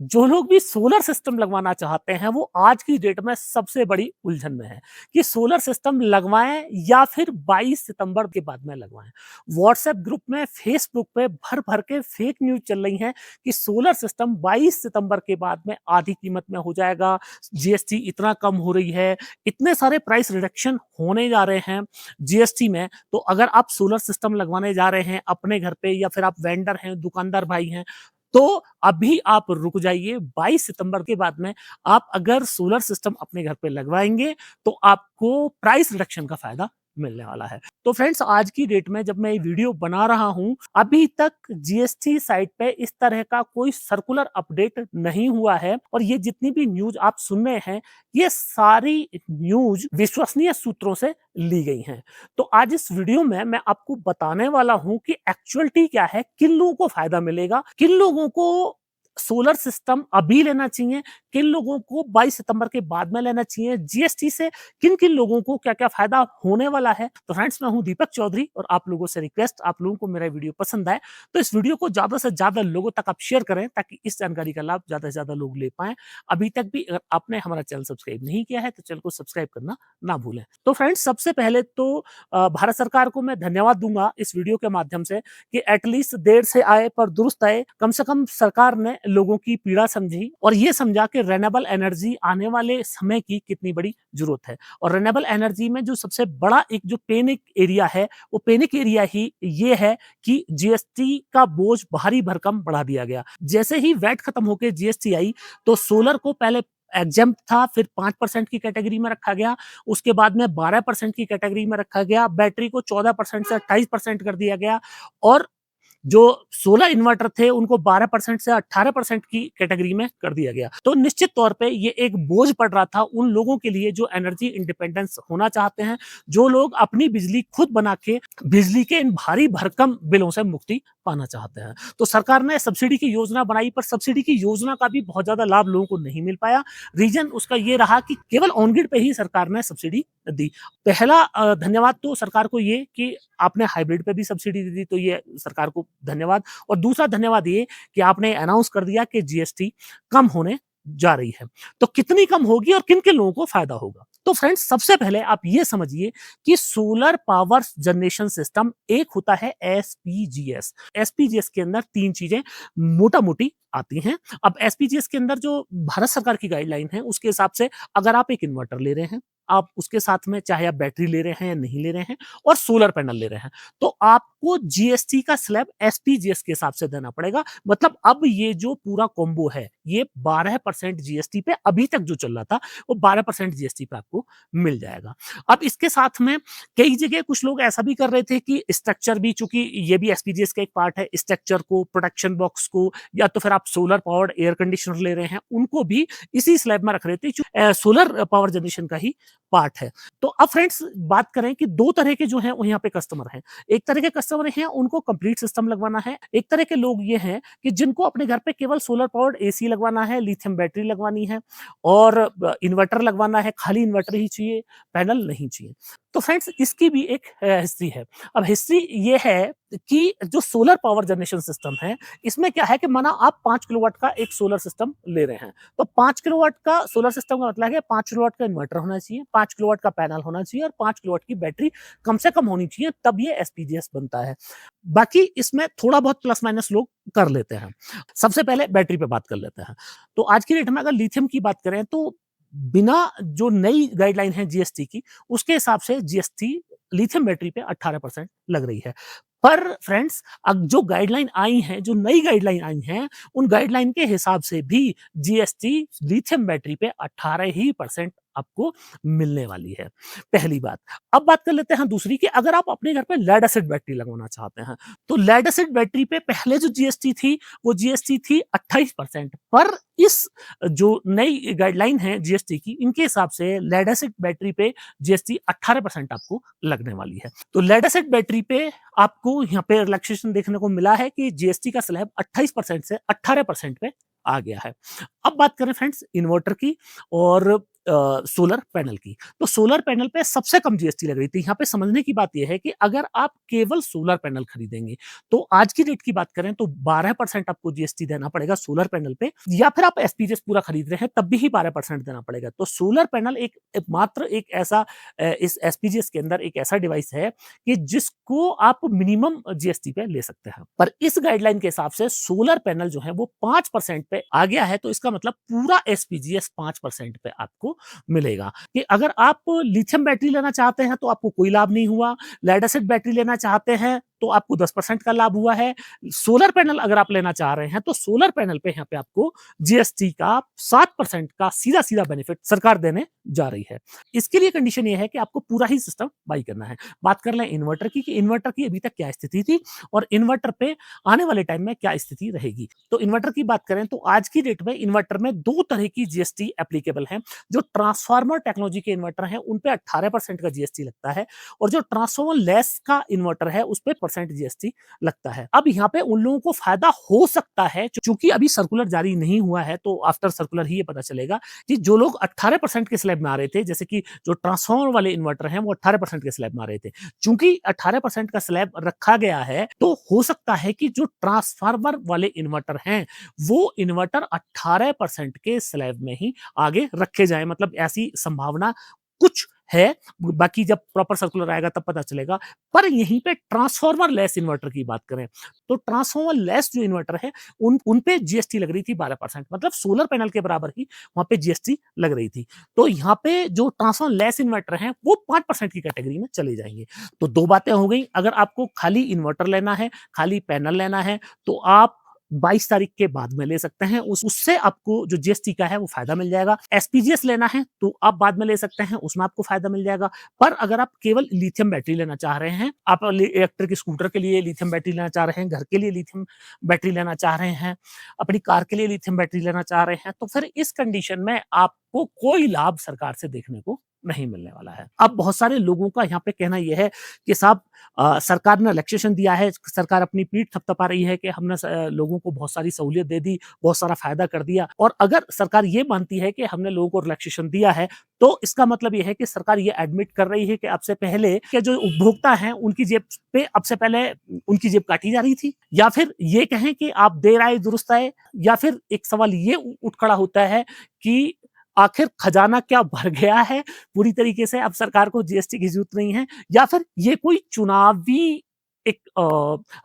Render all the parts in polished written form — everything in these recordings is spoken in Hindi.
जो लोग भी सोलर सिस्टम लगवाना चाहते हैं वो आज की डेट में सबसे बड़ी उलझन में है कि सोलर सिस्टम लगवाएं या फिर 22 सितंबर के बाद में लगवाएं। व्हाट्सएप ग्रुप में, फेसबुक पे भर भर के फेक न्यूज चल रही हैं कि सोलर सिस्टम 22 सितंबर के बाद में आधी कीमत में हो जाएगा, जीएसटी इतना कम हो रही है, इतने सारे प्राइस रिडक्शन होने जा रहे हैं जीएसटी में। तो अगर आप सोलर सिस्टम लगवाने जा रहे हैं अपने घर पे या फिर आप वेंडर हैं, दुकानदार भाई हैं, तो अभी आप रुक जाइए। 22 सितंबर के बाद में आप अगर सोलर सिस्टम अपने घर पे लगवाएंगे तो आपको प्राइस रिडक्शन का फायदा मिलने वाला है। तो फ्रेंड्स, आज की डेट में जब मैं ये वीडियो बना रहा हूं, अभी तक जीएसटी साइट पे इस तरह का कोई सर्कुलर अपडेट नहीं हुआ है और ये जितनी भी न्यूज आप सुन रहे हैं, ये सारी न्यूज विश्वसनीय सूत्रों से ली गई हैं। तो आज इस वीडियो में मैं आपको बताने वाला हूं कि एक्चुअलिटी क्या है, किन लोगों को फायदा मिलेगा, किन लोगों को सोलर सिस्टम अभी लेना चाहिए, किन लोगों को 22 सितंबर के बाद में लेना चाहिए, जीएसटी से किन किन लोगों को क्या क्या फायदा होने वाला है। तो फ्रेंड्स, मैं हूं दीपक चौधरी और आप लोगों से रिक्वेस्ट, आप लोगों को मेरा वीडियो पसंद आए तो इस वीडियो को ज्यादा से ज्यादा लोगों तक आप शेयर करें ताकि इस जानकारी का लाभ ज्यादा से ज्यादा लोग ले पाए। अभी तक भी अगर आपने हमारा चैनल सब्सक्राइब नहीं किया है तो चैनल को सब्सक्राइब करना ना भूलें। तो फ्रेंड्स, सबसे पहले तो भारत सरकार को मैं धन्यवाद दूंगा इस वीडियो के माध्यम से कि एटलीस्ट देर से आए पर दुरुस्त आए। कम से कम सरकार ने लोगों की पीड़ा समझी और ये समझा कि रेन्यूएबल एनर्जी आने वाले समय की कितनी बड़ी जरूरत है। और रेन्यूएबल एनर्जी में जो सबसे बड़ा एक जो पैनिक एरिया है, वो पैनिक एरिया ही ये है कि जीएसटी का बोझ भारी भरकम बढ़ा दिया गया। जैसे ही वैट खत्म होकर जीएसटी आई तो सोलर को पहले एग्जेम्प्ट था, फिर 5% की कैटेगरी में रखा गया, उसके बाद में 12% की कैटेगरी में रखा गया, बैटरी को 14% से 28% कर दिया गया और जो 16 इन्वर्टर थे उनको 12% से 18% की कैटेगरी में कर दिया गया। तो निश्चित तौर पे ये एक बोझ पड़ रहा था उन लोगों के लिए जो एनर्जी इंडिपेंडेंस होना चाहते हैं, जो लोग अपनी बिजली खुद बना के बिजली के इन भारी भरकम बिलों से मुक्ति पाना चाहते हैं। तो सरकार ने सब्सिडी की योजना बनाई पर सब्सिडी की योजना का भी बहुत ज्यादा लाभ लोगों को नहीं मिल पाया। रीजन उसका ये रहा कि केवल ऑन ग्रिड पे ही सरकार ने सब्सिडी दी। पहला धन्यवाद तो सरकार को ये कि आपने हाइब्रिड पे भी सब्सिडी दी, तो ये सरकार को धन्यवाद। और दूसरा धन्यवाद ये कि आपने अनाउंस कर दिया कि जीएसटी कम होने जा रही है। तो कितनी कम होगी और किन किन लोगों को फायदा होगा? तो फ्रेंड्स, सबसे पहले आप ये समझिए कि सोलर पावर जनरेशन सिस्टम एक होता है एसपीजीएस। एसपीजीएस के अंदर तीन चीजें मोटा मोटी आती हैं। अब एसपीजीएस के अंदर जो भारत सरकार की गाइडलाइन है उसके हिसाब से अगर आप एक इन्वर्टर ले रहे हैं, आप उसके साथ में चाहे आप बैटरी ले रहे हैं या नहीं ले रहे हैं और सोलर पैनल ले रहे हैं, तो आपको जीएसटी का स्लैब एसपीजीएस के हिसाब से देना पड़ेगा। मतलब अब ये जो पूरा कॉम्बो है ये 12% जीएसटी पे अभी तक जो चल रहा था वो 12% जीएसटी पे आपको मिल जाएगा। अब इसके साथ में कई जगह कुछ लोग ऐसा भी कर रहे थे कि स्ट्रक्चर भी, चूंकि ये भी एसपीजीएस का एक पार्ट है, स्ट्रक्चर को, प्रोटेक्शन बॉक्स को, या तो फिर आप सोलर पावर्ड एयर कंडीशनर ले रहे हैं उनको भी इसी स्लैब में रख रहे थे, सोलर पावर जनरेशन का ही पार्ट है। तो अब फ्रेंड्स, बात करें कि दो तरह के जो हैं वो यहाँ पे कस्टमर हैं। एक तरह के कस्टमर हैं उनको कंप्लीट सिस्टम लगवाना है, एक तरह के लोग ये हैं कि जिनको अपने घर पे केवल सोलर पावर्ड एसी लगवाना है, लिथियम बैटरी लगवानी है और इन्वर्टर लगवाना है, खाली इन्वर्टर ही चाहिए, पैनल नहीं चाहिए। तो फ्रेंड्स, इसकी भी एक हिस्ट्री है। अब हिस्ट्री ये है कि जो सोलर पावर जनरेशन सिस्टम है इसमें क्या है कि माना आप 5 किलोवाट का एक सोलर सिस्टम ले रहे हैं, तो 5 किलोवाट का सोलर सिस्टम का मतलब है 5 किलोवाट का इन्वर्टर होना चाहिए, 5 किलोवाट का पैनल होना चाहिए और 5 किलोवाट की बैटरी कम से कम होनी चाहिए, तब ये एसपीजीएस बनता है। बाकी इसमें थोड़ा बहुत प्लस माइनस लोग कर लेते हैं। सबसे पहले बैटरी पे बात कर लेते हैं। तो आज की डेट में अगर लिथियम की बात करें तो बिना जो नई गाइडलाइन है जीएसटी की, उसके हिसाब से जीएसटी लिथियम बैटरी पे 18% लग रही है। पर फ्रेंड्स, अब जो गाइडलाइन आई है, जो नई गाइडलाइन आई है, उन गाइडलाइन के हिसाब से भी जीएसटी लिथियम बैटरी पे 18% आपको मिलने वाली है। पहली बात। अब बात कर लेते हैं दूसरी कि अगर आप अपने घर पे लेड एसिड बैटरी लगवाना चाहते हैं, तो लेड एसिड बैटरी पे पहले जो जीएसटी थी वो जीएसटी थी 28%। पर इस जो नई गाइडलाइन है जीएसटी की, इनके हिसाब से लेड एसिड बैटरी पे जीएसटी 18% आपको लगने वाली है। तो लेड एसिड बैटरी पे आपको यहाँ पे रिलैक्सेशन देखने को मिला है कि जीएसटी का स्लैब 28% से 18% पे आ गया है। अब बात करें फ्रेंड्स इन्वर्टर की, और सोलर पैनल की। तो सोलर पैनल पे सबसे कम जीएसटी लग रही थी। यहाँ पे समझने की बात ये है कि अगर आप केवल सोलर पैनल खरीदेंगे, तो आज की डेट की बात करें तो 12% आपको जीएसटी देना पड़ेगा सोलर पैनल पे, या फिर आप एसपीजीएस पूरा खरीद रहे हैं तब भी 12% देना पड़ेगा। तो सोलर पैनल मात्र एक ऐसा इस एसपीजीएस के अंदर एक ऐसा डिवाइस है कि जिसको आप मिनिमम जीएसटी पे ले सकते हैं। पर इस गाइडलाइन के हिसाब से सोलर पैनल जो है वो 5% पे आ गया है, तो इसका मतलब पूरा एसपीजीएस 5% पे आपको मिलेगा। कि अगर आप लिथियम बैटरी लेना चाहते हैं तो आपको कोई लाभ नहीं हुआ, लेड एसिड बैटरी लेना चाहते हैं तो आपको 10% का लाभ हुआ है। सोलर पैनल अगर आप लेना चाह रहे हैं तो सोलर पैनल पे यहाँ पे आपको जीएसटी का 7% का सीधा-सीधा बेनिफिट सरकार देने जा रही है। इसके लिए कंडीशन ये है कि आपको पूरा ही सिस्टम बाय करना है। बात कर लें इन्वर्टर की, कि इन्वर्टर की अभी तक क्या स्थिति थी और इन्वर्टर पे आने वाले टाइम में क्या स्थिति रहेगी। तो इन्वर्टर की बात करें तो आज की डेट में इन्वर्टर में 2 तरह की जीएसटी एप्लीकेबल है। जो ट्रांसफार्मर टेक्नोलॉजी के इन्वर्टर हैं उन पे 18% का जीएसटी लगता है, और जो ट्रांसफार्मर लेस का इन्वर्टर है उस पे परसेंट जीएसटी लगता है। अब यहाँ पे उन लोगों को फायदा हो सकता है, चूंकि अभी सर्कुलर जारी नहीं हुआ है तो आफ्टर सर्कुलर ही ये पता चलेगा कि जो लोग 18% के स्लैब में आ रहे थे, जैसे कि जो ट्रांसफार्मर वाले इन्वर्टर हैं वो 18% के स्लैब में आ रहे थे, चूंकि 18% का स्लैब रखा गया है तो हो सकता है कि जो ट्रांसफार्मर वाले इन्वर्टर हैं वो इन्वर्टर 18% के स्लैब में ही आगे रखे जाए। मतलब ऐसी संभावना कुछ है, बाकी जब प्रॉपर सर्कुलर आएगा तब पता चलेगा। पर यहीं पे ट्रांसफार्मर लेस इन्वर्टर की बात करें तो ट्रांसफार्मर लेस जो इन्वर्टर है उन पे जीएसटी लग रही थी 12%, मतलब सोलर पैनल के बराबर ही वहां पे जीएसटी लग रही थी। तो यहाँ पे जो ट्रांसफार्मर लेस इन्वर्टर है वो 5% की कैटेगरी में चले जाएंगे। तो 2 बातें हो गई, अगर आपको खाली इन्वर्टर लेना है, खाली पैनल लेना है, तो आप 22 तारीख के बाद में ले सकते हैं। उससे आपको जो जीएसटी का है वो फायदा मिल जाएगा। एसपीजीएस लेना है तो आप बाद में ले सकते हैं, उसमें आपको फायदा मिल जाएगा। पर अगर आप केवल लिथियम बैटरी लेना चाह रहे हैं, आप इलेक्ट्रिक स्कूटर के लिए लिथियम बैटरी लेना चाह रहे हैं, घर के लिए लिथियम बैटरी लेना चाह रहे हैं, अपनी कार के लिए लिथियम बैटरी लेना चाह रहे हैं, तो फिर इस कंडीशन में आपको कोई लाभ सरकार से देखने को नहीं मिलने वाला है। अब बहुत सारे लोगों का यहाँ पे कहना यह है कि साहब सरकार ने रिलैक्सेशन दिया है, सरकार अपनी पीठ थपथपा रही है कि हमने लोगों को बहुत सारी सहूलियत दे दी, बहुत सारा फायदा कर दिया। और अगर सरकार ये मानती है कि हमने लोगों को रिलैक्सेशन दिया है, तो इसका मतलब ये है कि सरकार ये एडमिट कर रही है कि अब से पहले के जो उपभोक्ता हैं उनकी जेब पे अब से पहले उनकी जेब काटी जा रही थी, या फिर ये कहें कि आप देर आए दुरुस्त आए, या फिर एक सवाल ये उठ खड़ा होता है कि आखिर खजाना क्या भर गया है पूरी तरीके से, अब सरकार को जीएसटी की जरूरत नहीं है, या फिर ये कोई चुनावी एक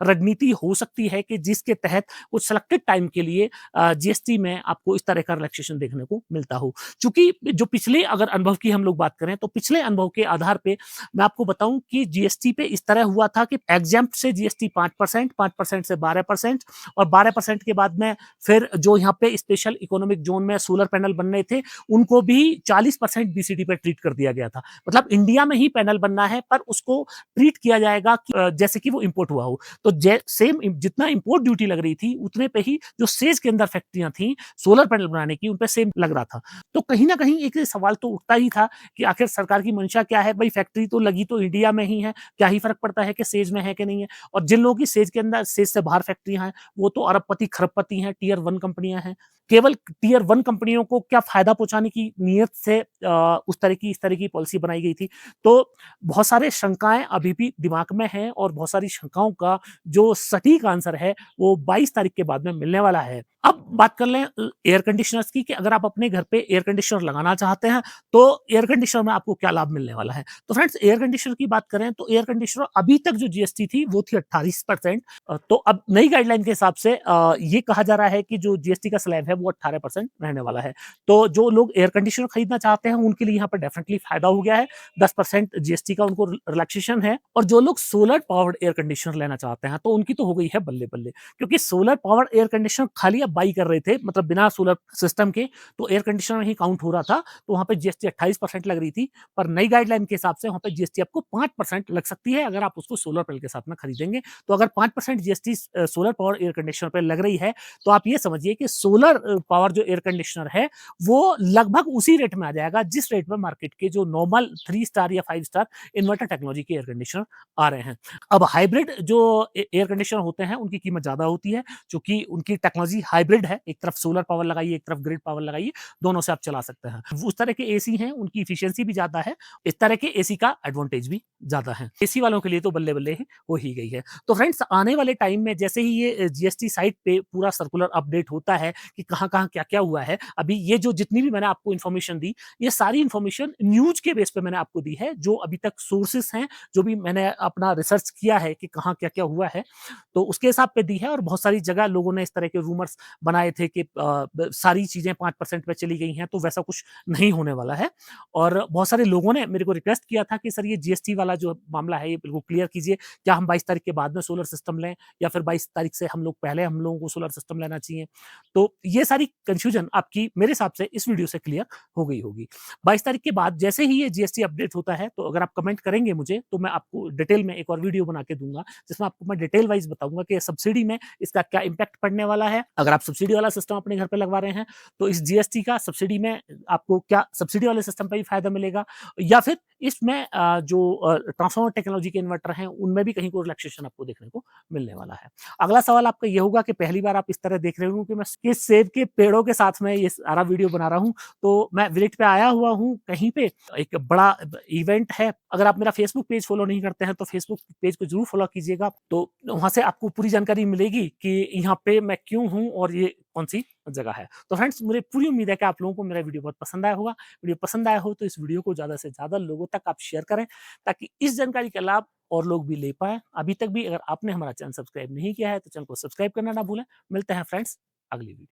रणनीति हो सकती है कि जिसके तहत कुछ सिलेक्टेड टाइम के लिए जीएसटी में आपको इस तरह का रिलैक्सेशन देखने को मिलता हो। चूंकि जो पिछले अगर अनुभव की हम लोग बात करें तो पिछले अनुभव के आधार पे मैं आपको बताऊं कि जीएसटी पे इस तरह हुआ था कि एग्जेम्प्ट से जीएसटी 5%, 5% से 12%, और 12% के बाद में फिर जो यहाँ पे स्पेशल इकोनॉमिक जोन में सोलर पैनल बनने थे उनको भी 40% बीसीडी पे ट्रीट कर दिया गया था। मतलब इंडिया में ही पैनल बनना है पर उसको ट्रीट किया जाएगा जैसे कि वो इंपोर्ट हुआ हो। तो सेम जितना इंपोर्ट ड्यूटी लग रही थी उतने पे ही जो सेज के अंदर फैक्ट्रियां थी सोलर पैनल बनाने की उन पे सेम लग रहा था। तो कहीं ना कहीं एक सवाल तो उठता ही था कि आखिर सरकार की मंशा क्या है, भाई फैक्ट्री तो लगी तो इंडिया में ही है, क्या ही फर्क पड़ता है कि सेज में है कि नहीं है। और जिन लोगों की सेज के अंदर सेज से बाहर फैक्ट्रियां हैं वो तो अरबपति खरबपति हैं, टीयर 1 कंपनियां हैं। केवल टीयर 1 कंपनियों को क्या फायदा पहुंचाने की नीयत से इस तरह की पॉलिसी बनाई गई थी। तो बहुत सारे शंकाएं अभी भी दिमाग में हैं, और बहुत सारी शंकाओं का जो सटीक आंसर है वो 22 तारीख के बाद में मिलने वाला है। अब बात कर लें एयर कंडीशनर्स की, कि अगर आप अपने घर पे एयर कंडीशनर लगाना चाहते हैं तो एयर कंडीशनर में आपको क्या लाभ मिलने वाला है। तो फ्रेंड्स, एयर कंडीशनर की बात करें तो एयर कंडीशनर अभी तक जो जीएसटी थी वो थी 28%। तो अब नई गाइडलाइन के हिसाब से ये कहा जा रहा है कि जो जीएसटी का स्लैब है वो 18% रहने वाला है। तो जो लोग एयर कंडीशनर खरीदना चाहते हैं उनके लिए यहाँ पर डेफिनेटली फायदा हो गया है, 10% जीएसटी का उनको रिलैक्सेशन है। और जो लोग सोलर पावर्ड एयर कंडीशनर लेना चाहते हैं तो उनकी तो हो गई है बल्ले बल्ले, क्योंकि सोलर पावर्ड एयर कंडीशनर खाली आप बाई कर रहे थे, मतलब बिना सोलर सिस्टम के, तो एयर कंडीशनर ही काउंट हो रहा था, तो वहां पे जीएसटी 28% लग रही थी। पर नई गाइडलाइन के हिसाब से वहां पे जीएसटी आपको 5% लग सकती है अगर आप उसको सोलर पैनल के साथ में खरीदेंगे। तो अगर 5% GST solar power air conditioner पर लग रही है तो आप ये समझिए कि सोलर पावर जो एयर कंडीशनर है वो लगभग उसी रेट में आ जाएगा जिस रेट में मार्केट के जो नॉर्मल 3 स्टार या 5 स्टार इन्वर्टर टेक्नोलॉजी के एयर कंडीशनर आ रहे हैं। अब हाइब्रिड जो एयर कंडीशनर होते हैं उनकी कीमत ज्यादा होती है, क्योंकि उनकी टेक्नोलॉजी हाइब्रिड हाइब्रिड है, एक तरफ सोलर पावर लगाइए, एक तरफ ग्रिड पावर लगाइए, दोनों से आप चला सकते हैं। उस तरह के एसी हैं, उनकी एफिशिएंसी भी ज़्यादा है, इस तरह के एसी का एडवांटेज भी ज़्यादा है। एसी वालों के लिए तो बल्ले-बल्ले ही हो ही गई है। तो फ्रेंड्स आने वाले टाइम में जैसे ही ये जीएसटी साइट पे पूरा सर्कुलर अपडेट होता है कि कहाँ-कहाँ, क्या-क्या हुआ है, अभी ये जो जितनी भी मैंने आपको इन्फॉर्मेशन दी, ये सारी इन्फॉर्मेशन न्यूज़ के बेस पे मैंने आपको दी है, जो अभी तक सोर्सेस हैं, जो भी मैंने अपना रिसर्च किया है कि कहाँ क्या-क्या हुआ है, तो उसके हिसाब पे दी है और बहुत सारी जगह लोगों ने इस तरह के रूमर्स बनाए थे कि सारी चीज़ें 5% पे चली गई हैं, तो वैसा कुछ नहीं होने वाला है। और बहुत सारे लोगों ने मेरे को रिक्वेस्ट किया था कि सर ये जीएसटी वाला जो मामला है, ये बिल्कुल क्लियर कीजिए। क्या हम 22 तारीख के बाद में सोलर सिस्टम लें या फिर 22 तारीख से हम लोगों को सोलर सिस्टम लेना चाहिए? तो ये सारी कन्फ्यूजन आपकी मेरे हिसाब से इस वीडियो से क्लियर हो गई होगी। 22 तारीख के बाद जैसे ही ये जीएसटी अपडेट होता है, तो अगर आप कमेंट करेंगे मुझे, तो मैं आपको डिटेल में एक और वीडियो बना के दूँगा, जिसमें आपको मैं डिटेल वाइज़ बताऊँगा कि सब्सिडी में इसका क्या इम्पैक्ट पड़ने वाला है। अगर आप सब्सिडी वाला सिस्टम अपने घर पे लगवा रहे हैं, तो इस जीएसटी का सब्सिडी में आपको क्या सब्सिडी वाले सिस्टम पे भी फ़ायदा मिलेगा या फिर इसमें जो ट्रांसफॉर्मर टेक्नोलॉजी के इन्वर्टर हैं, उनमें भी कहीं को रिलैक्सेशन आपको देखने को मिलने वाला है। अगला सवाल आपका ये होगा कि पहली बार आप इस तरह देख रहे हो कि मैं कि सेब के पेड़ों के साथ में ये सारा वीडियो बना रहा हूँ, तो मैं विलेज पे आया हुआ हूँ कहीं पे, एक बड़ा इवेंट है। अगर आप मेरा फेसबुक पेज फॉलो नहीं करते हैं, तो फेसबुक पेज को ज़रूर फॉलो कीजिएगा, तो वहाँ से आपको पूरी जानकारी मिलेगी कि यहाँ पे मैं क्यों हूँ और ये कौन-सी जगह है। तो फ्रेंड्स मुझे पूरी उम्मीद है कि आप लोगों को मेरा वीडियो बहुत पसंद आया होगा। वीडियो पसंद आया हो तो इस वीडियो को ज़्यादा से ज़्यादा लोगों तक आप शेयर करें, ताकि इस जानकारी का लाभ और लोग भी ले पाएँ। अभी तक भी अगर आपने हमारा चैनल सब्सक्राइब नहीं किया है, तो चैनल को सब्सक्राइब करना ना भूलें। मिलते हैं फ्रेंड्स अगली वीडियो